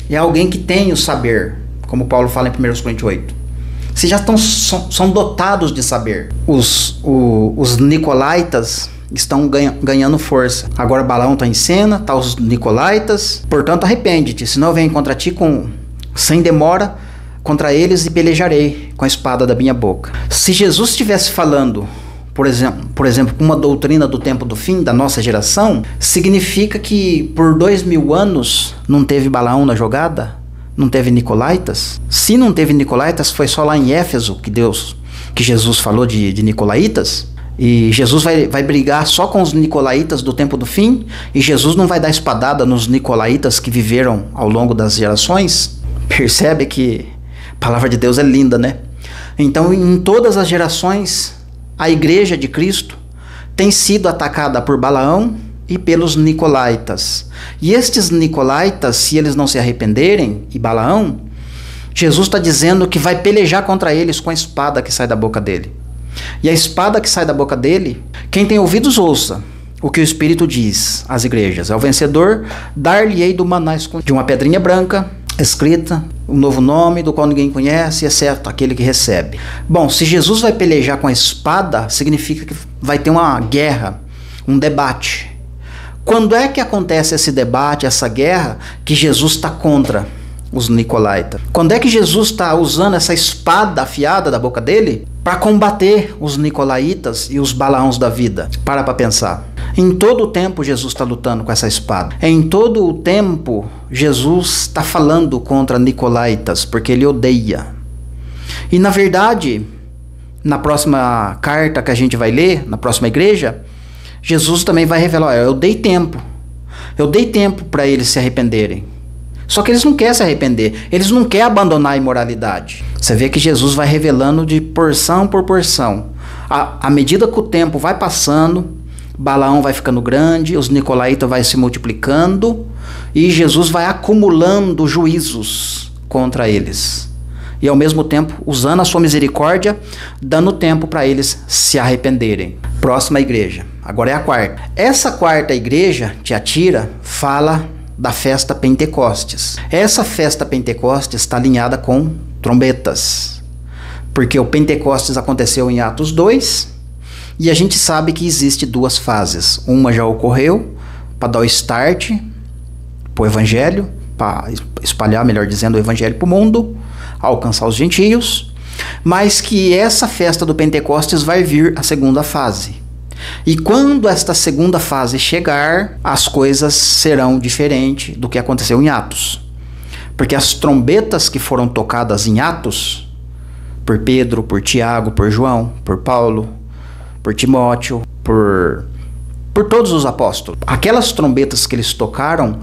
É alguém que tem o saber, como Paulo fala em 1 Coríntios 8. Se já são dotados de saber. Os nicolaítas estão ganhando força. Agora Balaão está em cena, tá os nicolaítas. Portanto, arrepende-te, senão eu venho contra ti sem demora, contra eles e pelejarei com a espada da minha boca. Se Jesus estivesse falando, por exemplo, uma doutrina do tempo do fim, da nossa geração, significa que por 2000 anos não teve Balaão na jogada? Não teve nicolaítas? Se não teve nicolaítas, foi só lá em Éfeso que Jesus falou de nicolaítas? E Jesus vai brigar só com os nicolaítas do tempo do fim? E Jesus não vai dar espadada nos nicolaítas que viveram ao longo das gerações? Percebe que a palavra de Deus é linda, né? Então, em todas as gerações, a igreja de Cristo tem sido atacada por Balaão e pelos nicolaítas. E estes nicolaítas, se eles não se arrependerem, e Balaão, Jesus está dizendo que vai pelejar contra eles com a espada que sai da boca dele. E a espada que sai da boca dele, quem tem ouvidos ouça o que o Espírito diz às igrejas. É o vencedor, dar-lhe-ei do maná escondido, de uma pedrinha branca, escrita, um novo nome do qual ninguém conhece, exceto aquele que recebe. Bom, se Jesus vai pelejar com a espada, significa que vai ter uma guerra, um debate. Quando é que acontece esse debate, essa guerra, que Jesus está contra os nicolaítas? Quando é que Jesus está usando essa espada afiada da boca dele para combater os nicolaítas e os Balaãos da vida? Para pensar. Em todo o tempo Jesus está lutando com essa espada. Em todo o tempo Jesus está falando contra nicolaítas, porque ele odeia. E na verdade, na próxima carta que a gente vai ler, na próxima igreja, Jesus também vai revelar, eu dei tempo para eles se arrependerem. Só que eles não querem se arrepender, eles não querem abandonar a imoralidade. Você vê que Jesus vai revelando de porção por porção. À medida que o tempo vai passando, Balaão vai ficando grande, os nicolaítas vai se multiplicando e Jesus vai acumulando juízos contra eles. E ao mesmo tempo, usando a sua misericórdia, dando tempo para eles se arrependerem. Próxima igreja. Agora é a quarta. Essa quarta igreja, Tiatira, fala da festa Pentecostes. Essa festa Pentecostes está alinhada com trombetas. Porque o Pentecostes aconteceu em Atos 2 e a gente sabe que existe duas fases. Uma já ocorreu para dar o start para o evangelho, para espalhar, melhor dizendo, o evangelho para o mundo, alcançar os gentios, mas que essa festa do Pentecostes vai vir a segunda fase. E quando esta segunda fase chegar, as coisas serão diferentes do que aconteceu em Atos. Porque as trombetas que foram tocadas em Atos, por Pedro, por Tiago, por João, por Paulo, por Timóteo, por todos os apóstolos, aquelas trombetas que eles tocaram,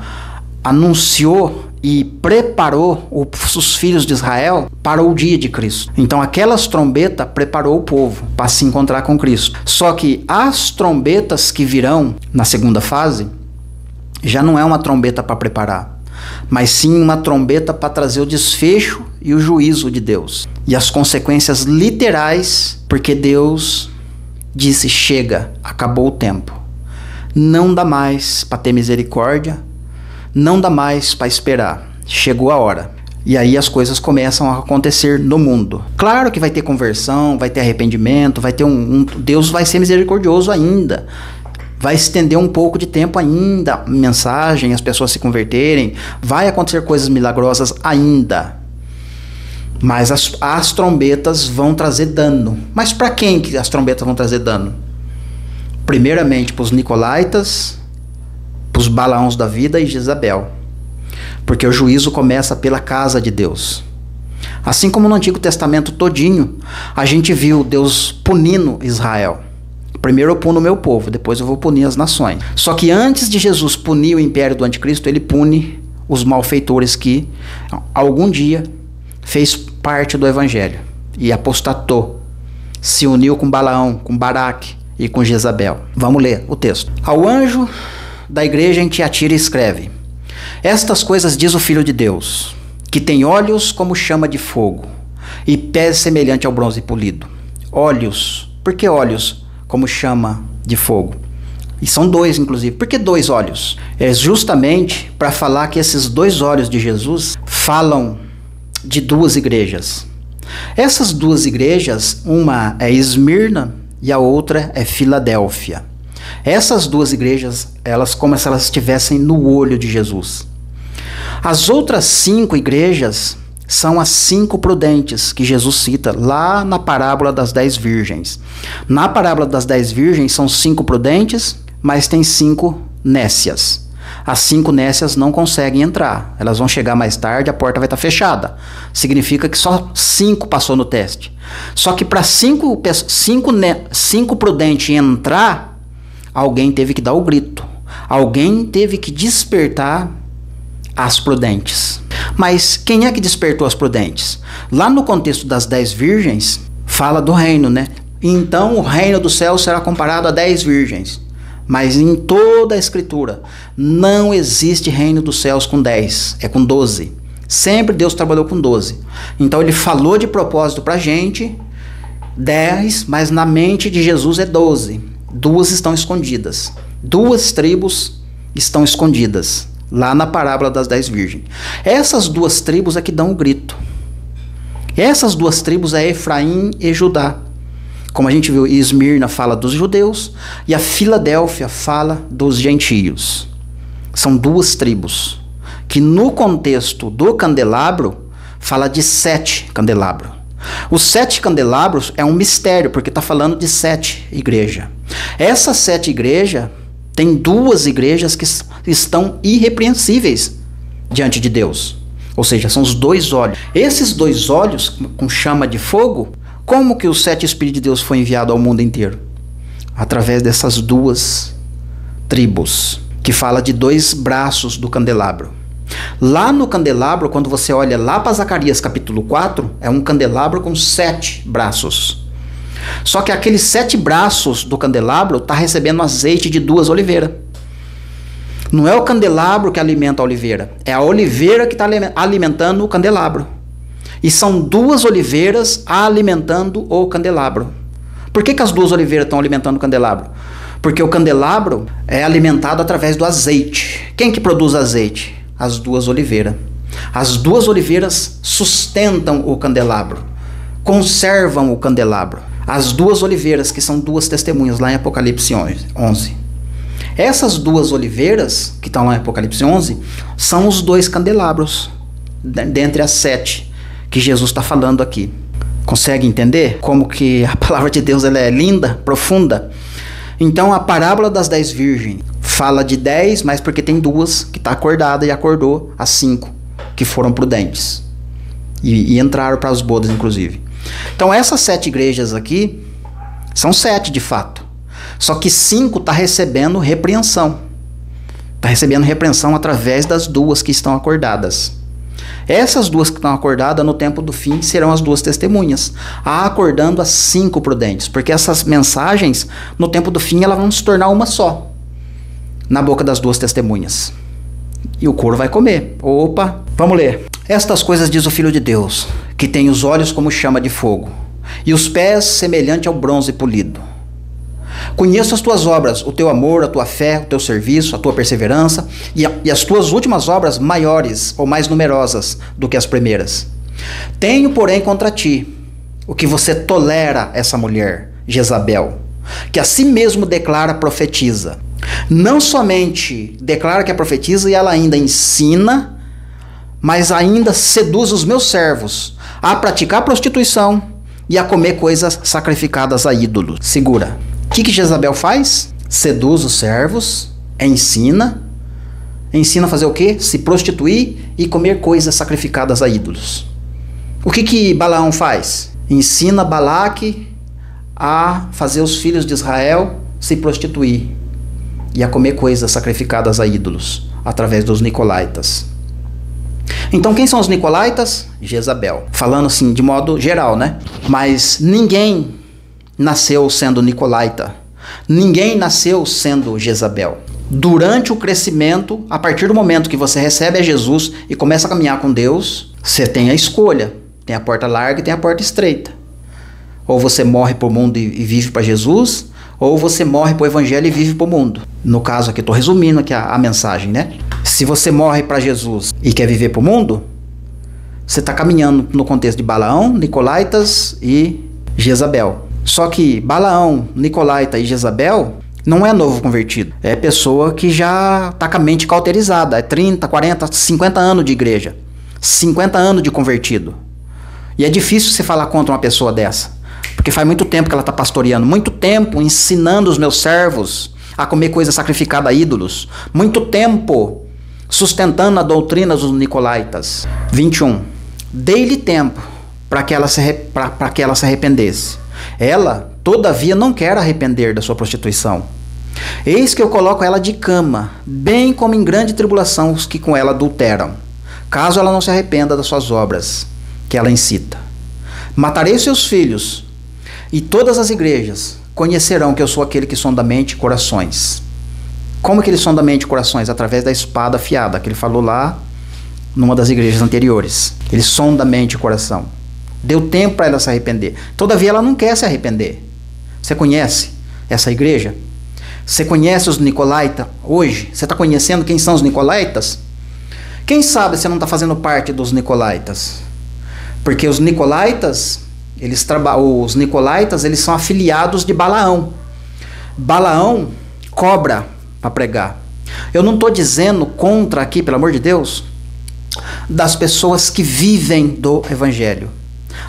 anunciou e preparou os filhos de Israel para o dia de Cristo. Então aquelas trombetas preparou o povo para se encontrar com Cristo. Só que as trombetas que virão na segunda fase já não é uma trombeta para preparar, mas sim uma trombeta para trazer o desfecho e o juízo de Deus. E as consequências literais, porque Deus disse, chega, acabou o tempo. Não dá mais para ter misericórdia, não dá mais para esperar. Chegou a hora. E aí as coisas começam a acontecer no mundo. Claro que vai ter conversão, vai ter arrependimento, vai ter Deus vai ser misericordioso ainda. Vai estender um pouco de tempo ainda a mensagem, as pessoas se converterem. Vai acontecer coisas milagrosas ainda. Mas as trombetas vão trazer dano. Mas para quem que as trombetas vão trazer dano? Primeiramente para os nicolaítas, para os Balaãos da vida e Jezabel. Porque o juízo começa pela casa de Deus. Assim como no Antigo Testamento todinho, a gente viu Deus punindo Israel. Primeiro eu puno o meu povo, depois eu vou punir as nações. Só que antes de Jesus punir o império do anticristo, ele pune os malfeitores que algum dia fez parte do evangelho e apostatou, se uniu com Balaão, com Baraque e com Jezabel. Vamos ler o texto. Ao anjo da igreja em Tiatira escreve: estas coisas diz o Filho de Deus, que tem olhos como chama de fogo e pés semelhante ao bronze polido. Olhos, por que olhos como chama de fogo? E são dois, inclusive. Por que dois olhos? É justamente para falar que esses dois olhos de Jesus falam de duas igrejas. Essas duas igrejas, uma é Esmirna e a outra é Filadélfia. Essas duas igrejas, elas como se elas estivessem no olho de Jesus. As outras 5 igrejas são as 5 prudentes que Jesus cita lá na parábola das 10 virgens. Na parábola das 10 virgens são 5 prudentes, mas tem 5 nécias. As 5 nécias não conseguem entrar. Elas vão chegar mais tarde, a porta vai estar fechada. Significa que só 5 passou no teste. Só que para 5 prudentes entrar, alguém teve que dar o grito. Alguém teve que despertar as prudentes. Mas quem é que despertou as prudentes? Lá no contexto das 10 virgens, fala do reino, né? Então o reino do céu será comparado a 10 virgens. Mas em toda a escritura, não existe reino dos céus com 10, é com 12. Sempre Deus trabalhou com 12. Então ele falou de propósito pra gente, 10, mas na mente de Jesus é 12. 2 estão escondidas. 2 tribos estão escondidas. Lá na parábola das 10 virgens. Essas 2 tribos é que dão o grito. Essas 2 tribos é Efraim e Judá. Como a gente viu, Esmirna fala dos judeus e a Filadélfia fala dos gentios. São 2 tribos. Que no contexto do candelabro, fala de 7 candelabros. Os 7 candelabros é um mistério, porque está falando de 7 igrejas. Essas 7 igrejas, tem 2 igrejas que estão irrepreensíveis diante de Deus. Ou seja, são os 2 olhos. Esses 2 olhos, com chama de fogo, como que os 7 Espíritos de Deus foi enviado ao mundo inteiro? Através dessas 2 tribos, que fala de 2 braços do candelabro. Lá no candelabro, quando você olha lá para Zacarias capítulo 4, é um candelabro com 7 braços. Só que aqueles 7 braços do candelabro está recebendo azeite de 2 oliveiras. Não é o candelabro que alimenta a oliveira, é a oliveira que está alimentando o candelabro. E são 2 oliveiras alimentando o candelabro. Por que as 2 oliveiras estão alimentando o candelabro? Porque o candelabro é alimentado através do azeite. Quem que produz azeite? As 2 oliveiras. As 2 oliveiras sustentam o candelabro, conservam o candelabro. As 2 oliveiras, que são 2 testemunhas lá em Apocalipse 11. Essas 2 oliveiras, que estão lá em Apocalipse 11, são os 2 candelabros, dentre as 7 que Jesus está falando aqui. Consegue entender como que a palavra de Deus ela é linda, profunda? Então a parábola das 10 virgens fala de 10, mas porque tem 2 que está acordada e acordou as 5 que foram prudentes. E entraram para as bodas, inclusive. Então essas 7 igrejas aqui são 7 de fato. Só que 5 está recebendo repreensão. Está recebendo repreensão através das 2 que estão acordadas. Essas 2 que estão acordadas no tempo do fim serão as 2 testemunhas, acordando as 5 prudentes. Porque essas mensagens, no tempo do fim, elas vão se tornar uma só, na boca das 2 testemunhas. E o couro vai comer. Opa, vamos ler. Estas coisas diz o Filho de Deus, que tem os olhos como chama de fogo, e os pés semelhante ao bronze polido. Conheço as tuas obras, o teu amor, a tua fé, o teu serviço, a tua perseverança e as tuas últimas obras maiores ou mais numerosas do que as primeiras. Tenho, porém, contra ti o que você tolera essa mulher, Jezabel, que a si mesmo declara profetiza. Não somente declara que é profetiza e ela ainda ensina, mas ainda seduz os meus servos a praticar prostituição e a comer coisas sacrificadas a ídolos. Segura. O que Jezabel faz? Seduz os servos, ensina a fazer o quê? Se prostituir e comer coisas sacrificadas a ídolos. O que Balaão faz? Ensina Balaque a fazer os filhos de Israel se prostituir e a comer coisas sacrificadas a ídolos, através dos nicolaítas. Então quem são os nicolaítas? Jezabel. Falando assim de modo geral, né? Mas ninguém nasceu sendo nicolaíta. Ninguém nasceu sendo Jezabel. Durante o crescimento, a partir do momento que você recebe a Jesus e começa a caminhar com Deus, você tem a escolha. Tem a porta larga e tem a porta estreita. Ou você morre para o mundo e vive para Jesus, ou você morre para o evangelho e vive para o mundo. No caso aqui, estou resumindo aqui a mensagem, né? Se você morre para Jesus e quer viver para o mundo, você está caminhando no contexto de Balaão, nicolaítas e Jezabel. Só que Balaão, nicolaíta e Jezabel não é novo convertido. É pessoa que já está com a mente cauterizada. É 30, 40, 50 anos de igreja. 50 anos de convertido. E é difícil você falar contra uma pessoa dessa. Porque faz muito tempo que ela está pastoreando. Muito tempo ensinando os meus servos a comer coisa sacrificada a ídolos. Muito tempo sustentando a doutrina dos nicolaítas. 21. Dei-lhe tempo para que ela se arrependesse. Ela, todavia, não quer arrepender da sua prostituição. Eis que eu coloco ela de cama, bem como em grande tribulação os que com ela adulteram, caso ela não se arrependa das suas obras, que ela incita. Matarei seus filhos, e todas as igrejas conhecerão que eu sou aquele que sonda mente e corações. Como que ele sonda mente e corações? Através da espada afiada, que ele falou lá numa das igrejas anteriores. Ele sonda mente e coração. Deu tempo para ela se arrepender. Todavia ela não quer se arrepender. Você conhece essa igreja? Você conhece os nicolaítas hoje? Você está conhecendo quem são os nicolaítas? Quem sabe você não está fazendo parte dos nicolaítas? Porque os nicolaítas, eles são afiliados de Balaão. Balaão cobra para pregar. Eu não estou dizendo contra aqui, pelo amor de Deus, das pessoas que vivem do evangelho.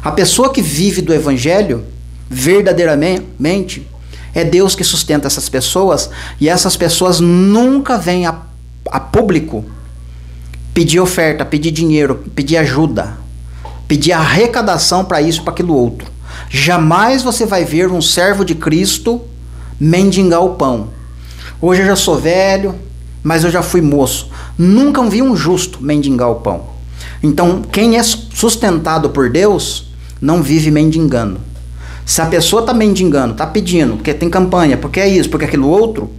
A pessoa que vive do evangelho, verdadeiramente, é Deus que sustenta essas pessoas, e essas pessoas nunca vêm a público pedir oferta, pedir dinheiro, pedir ajuda, pedir arrecadação para isso, para aquilo outro. Jamais você vai ver um servo de Cristo mendigar o pão. Hoje eu já sou velho, mas eu já fui moço. Nunca vi um justo mendigar o pão. Então, quem é sustentado por Deus não vive mendigando. Se a pessoa está mendigando, está pedindo, porque tem campanha, porque é isso, porque é aquilo outro,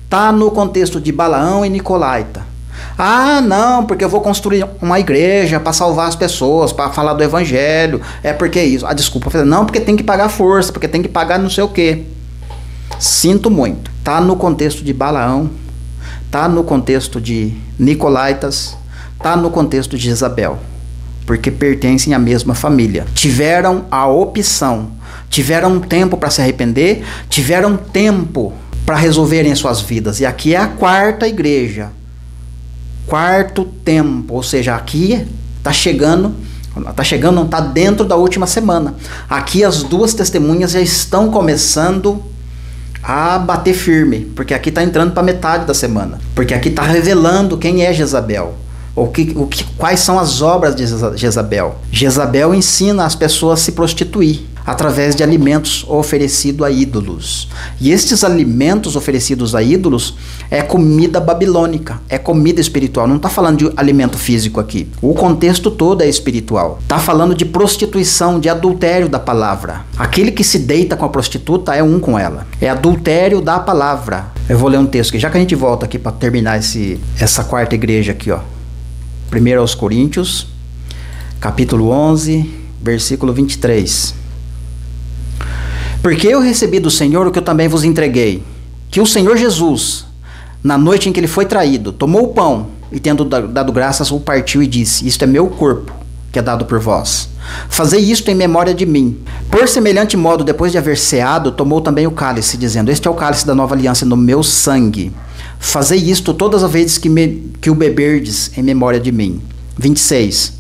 está no contexto de Balaão e nicolaíta. Ah, não, porque eu vou construir uma igreja para salvar as pessoas, para falar do evangelho, é porque é isso. Ah, desculpa, não, porque tem que pagar força, porque tem que pagar não sei o quê. Sinto muito. Está no contexto de Balaão, está no contexto de nicolaítas, está no contexto de Jezabel, porque pertencem à mesma família. Tiveram a opção, tiveram tempo para se arrepender, tiveram tempo para resolverem as suas vidas. E aqui é a quarta igreja, quarto tempo, ou seja, aqui está chegando, não está dentro da última semana. Aqui as duas testemunhas já estão começando a bater firme, porque aqui está entrando para metade da semana, porque aqui está revelando quem é Jezabel. Quais são as obras de Jezabel? Jezabel ensina as pessoas a se prostituir através de alimentos oferecidos a ídolos. E estes alimentos oferecidos a ídolos é comida babilônica, é comida espiritual. Não está falando de alimento físico aqui. O contexto todo é espiritual. Está falando de prostituição, de adultério da palavra. Aquele que se deita com a prostituta é um com ela. É adultério da palavra. Eu vou ler um texto aqui, já que a gente volta aqui para terminar essa quarta igreja aqui, ó. 1 aos Coríntios, capítulo 11, versículo 23. Porque eu recebi do Senhor o que eu também vos entreguei, que o Senhor Jesus, na noite em que ele foi traído, tomou o pão e, tendo dado graças, o partiu e disse: isto é meu corpo, que é dado por vós. Fazei isto em memória de mim. Por semelhante modo, depois de haver ceado, tomou também o cálice, dizendo: este é o cálice da nova aliança no meu sangue. Fazei isto todas as vezes que o beberdes em memória de mim. 26.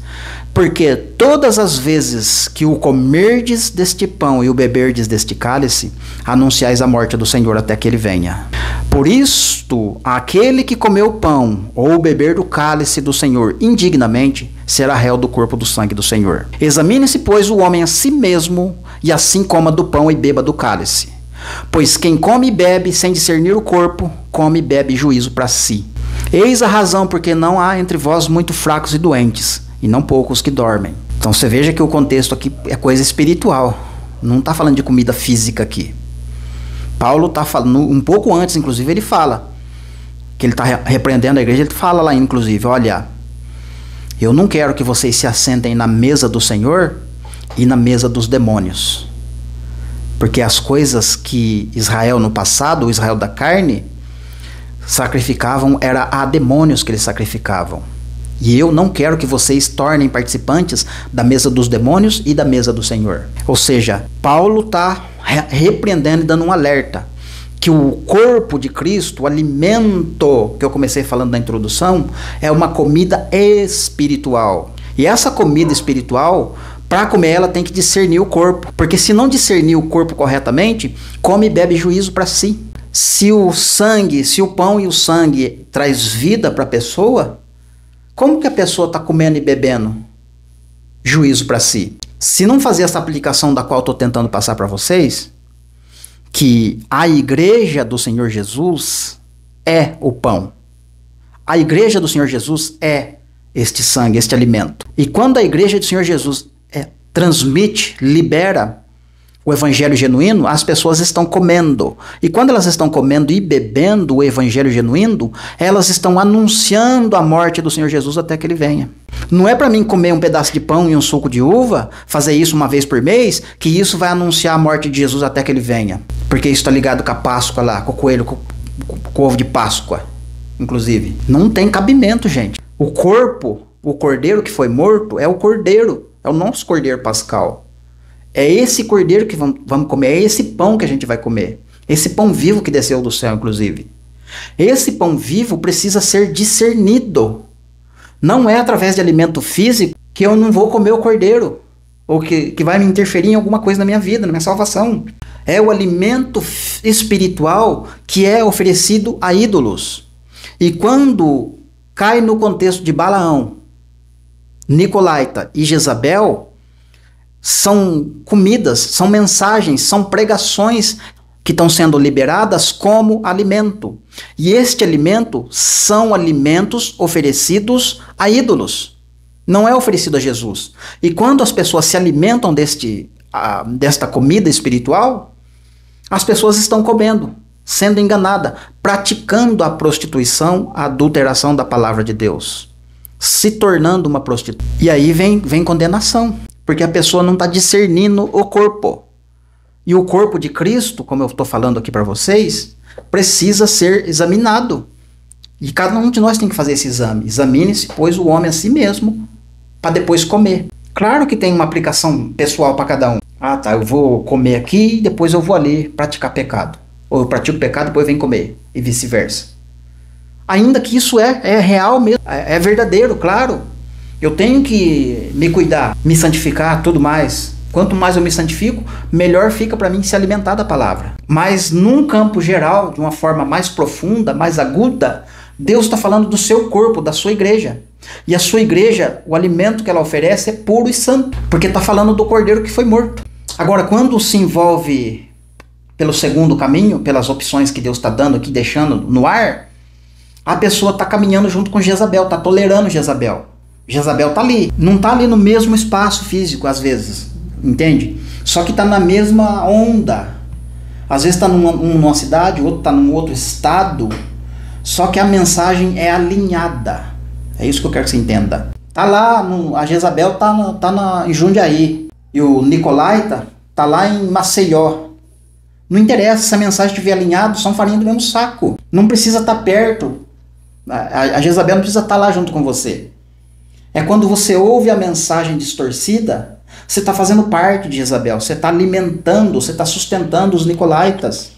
Porque todas as vezes que o comerdes deste pão e o beberdes deste cálice, anunciais a morte do Senhor até que ele venha. Por isto, aquele que comer o pão ou beber do cálice do Senhor indignamente, será réu do corpo do sangue do Senhor. Examine-se, pois, o homem a si mesmo, e assim coma do pão e beba do cálice. Pois quem come e bebe sem discernir o corpo, come e bebe juízo para si. Eis a razão porque não há entre vós muito fracos e doentes, e não poucos que dormem. Então você veja que o contexto aqui é coisa espiritual. Não está falando de comida física aqui. Paulo está falando, um pouco antes, inclusive, ele fala que ele está repreendendo a igreja. Ele fala lá, inclusive: olha, eu não quero que vocês se assentem na mesa do Senhor e na mesa dos demônios. Porque as coisas que Israel no passado, o Israel da carne, sacrificavam, era a demônios que eles sacrificavam. E eu não quero que vocês tornem participantes da mesa dos demônios e da mesa do Senhor. Ou seja, Paulo está repreendendo e dando um alerta que o corpo de Cristo, o alimento que eu comecei falando na introdução, é uma comida espiritual. E essa comida espiritual, para comer ela, tem que discernir o corpo. Porque se não discernir o corpo corretamente, come e bebe juízo para si. Se o sangue, se o pão e o sangue traz vida para a pessoa, como que a pessoa está comendo e bebendo? Juízo para si. Se não fazer essa aplicação da qual estou tentando passar para vocês, que a igreja do Senhor Jesus é o pão. A igreja do Senhor Jesus é este sangue, este alimento. E quando a igreja do Senhor Jesus transmite, libera o evangelho genuíno, as pessoas estão comendo. E quando elas estão comendo e bebendo o evangelho genuíno, elas estão anunciando a morte do Senhor Jesus até que ele venha. Não é para mim comer um pedaço de pão e um suco de uva, fazer isso uma vez por mês, que isso vai anunciar a morte de Jesus até que ele venha. Porque isso está ligado com a Páscoa lá, com o coelho, com o ovo de Páscoa, inclusive. Não tem cabimento, gente. O corpo, o cordeiro que foi morto, é o cordeiro, é o nosso cordeiro pascal. É esse cordeiro que vamos comer, é esse pão que a gente vai comer. Esse pão vivo que desceu do céu, inclusive. Esse pão vivo precisa ser discernido. Não é através de alimento físico que eu não vou comer o cordeiro, ou que vai me interferir em alguma coisa na minha vida, na minha salvação. É o alimento espiritual que é oferecido a ídolos. E quando cai no contexto de Balaão, Nicolaita e Jezabel, são comidas, são mensagens, são pregações que estão sendo liberadas como alimento. E este alimento são alimentos oferecidos a ídolos. Não é oferecido a Jesus. E quando as pessoas se alimentam desta comida espiritual, as pessoas estão comendo, sendo enganadas, praticando a prostituição, a adulteração da palavra de Deus, se tornando uma prostituta. E aí vem condenação. Porque a pessoa não está discernindo o corpo. E o corpo de Cristo, como eu estou falando aqui para vocês, precisa ser examinado. E cada um de nós tem que fazer esse exame. Examine-se, pois, o homem a si mesmo, para depois comer. Claro que tem uma aplicação pessoal para cada um. Ah, tá, eu vou comer aqui e depois eu vou ali praticar pecado. Ou eu pratico pecado e depois venho comer. E vice-versa. Ainda que isso é real mesmo, é verdadeiro, claro. Eu tenho que me cuidar, me santificar, tudo mais. Quanto mais eu me santifico, melhor fica para mim se alimentar da palavra. Mas num campo geral, de uma forma mais profunda, mais aguda, Deus está falando do seu corpo, da sua igreja. E a sua igreja, o alimento que ela oferece é puro e santo, porque está falando do cordeiro que foi morto. Agora, quando se envolve pelo segundo caminho, pelas opções que Deus está dando aqui, deixando no ar, a pessoa está caminhando junto com Jezabel, está tolerando Jezabel. Jezabel está ali, não está ali no mesmo espaço físico às vezes, entende? Só que está na mesma onda. Às vezes está numa cidade, outro está num outro estado, só que a mensagem é alinhada. É isso que eu quero que você entenda. Tá lá, a Jezabel tá em Jundiaí, e o Nicolaita tá lá em Maceió, Não interessa se a mensagem estiver alinhada, são farinha do mesmo saco. Não precisa estar perto. A Jezabel não precisa estar lá junto com você. É quando você ouve a mensagem distorcida, você está fazendo parte de Jezabel. Você está alimentando, você está sustentando os nicolaítas.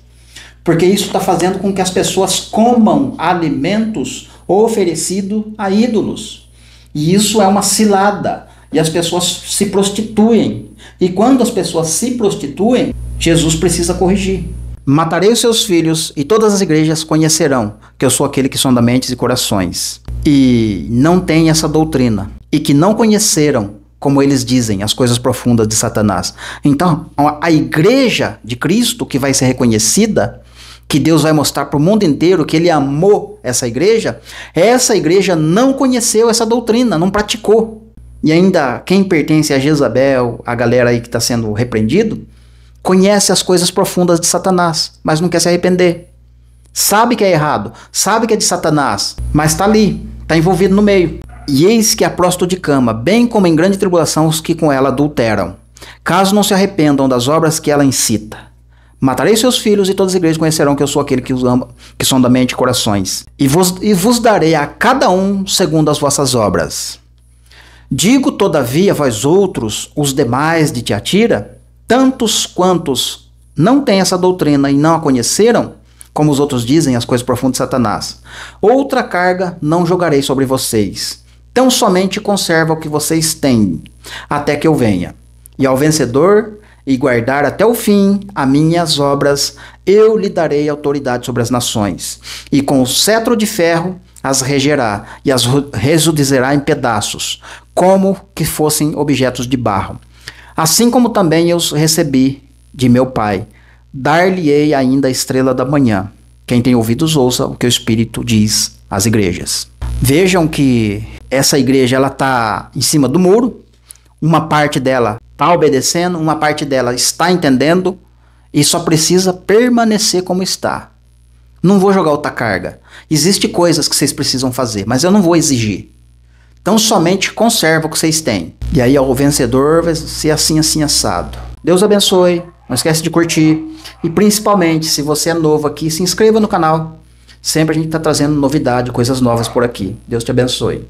Porque isso está fazendo com que as pessoas comam alimentos oferecidos a ídolos. E isso é uma cilada. E as pessoas se prostituem. E quando as pessoas se prostituem, Jesus precisa corrigir. Matarei os seus filhos, e todas as igrejas conhecerão que eu sou aquele que sonda mentes e corações. E não tem essa doutrina. E que não conheceram, como eles dizem, as coisas profundas de Satanás. Então, a igreja de Cristo, que vai ser reconhecida, que Deus vai mostrar para o mundo inteiro que ele amou essa igreja não conheceu essa doutrina, não praticou. E ainda quem pertence a Jezabel, a galera aí que está sendo repreendido, conhece as coisas profundas de Satanás, mas não quer se arrepender. Sabe que é errado, sabe que é de Satanás, mas está ali, está envolvido no meio. E eis que a prosto de cama, bem como em grande tribulação os que com ela adulteram, caso não se arrependam das obras que ela incita. Matarei seus filhos, e todas as igrejas conhecerão que eu sou aquele que os ama, que sonda mente e corações. E vos darei a cada um segundo as vossas obras. Digo, todavia, vós outros, os demais de Tiatira, tantos quantos não têm essa doutrina e não a conheceram, como os outros dizem, as coisas profundas de Satanás, outra carga não jogarei sobre vocês. Tão somente conserva o que vocês têm, até que eu venha. E ao vencedor, e guardar até o fim as minhas obras, eu lhe darei autoridade sobre as nações. E com o cetro de ferro as regerá, e as reduzirá em pedaços, como que fossem objetos de barro. Assim como também eu os recebi de meu Pai, dar-lhe-ei ainda a estrela da manhã. Quem tem ouvidos ouça o que o Espírito diz às igrejas. Vejam que essa igreja ela está em cima do muro, uma parte dela está obedecendo, uma parte dela está entendendo e só precisa permanecer como está. Não vou jogar outra carga. Existem coisas que vocês precisam fazer, mas eu não vou exigir. Então somente conserva o que vocês têm. E aí o vencedor vai ser assim, assim, assado. Deus abençoe. Não esquece de curtir. E principalmente, se você é novo aqui, se inscreva no canal. Sempre a gente está trazendo novidade, coisas novas por aqui. Deus te abençoe.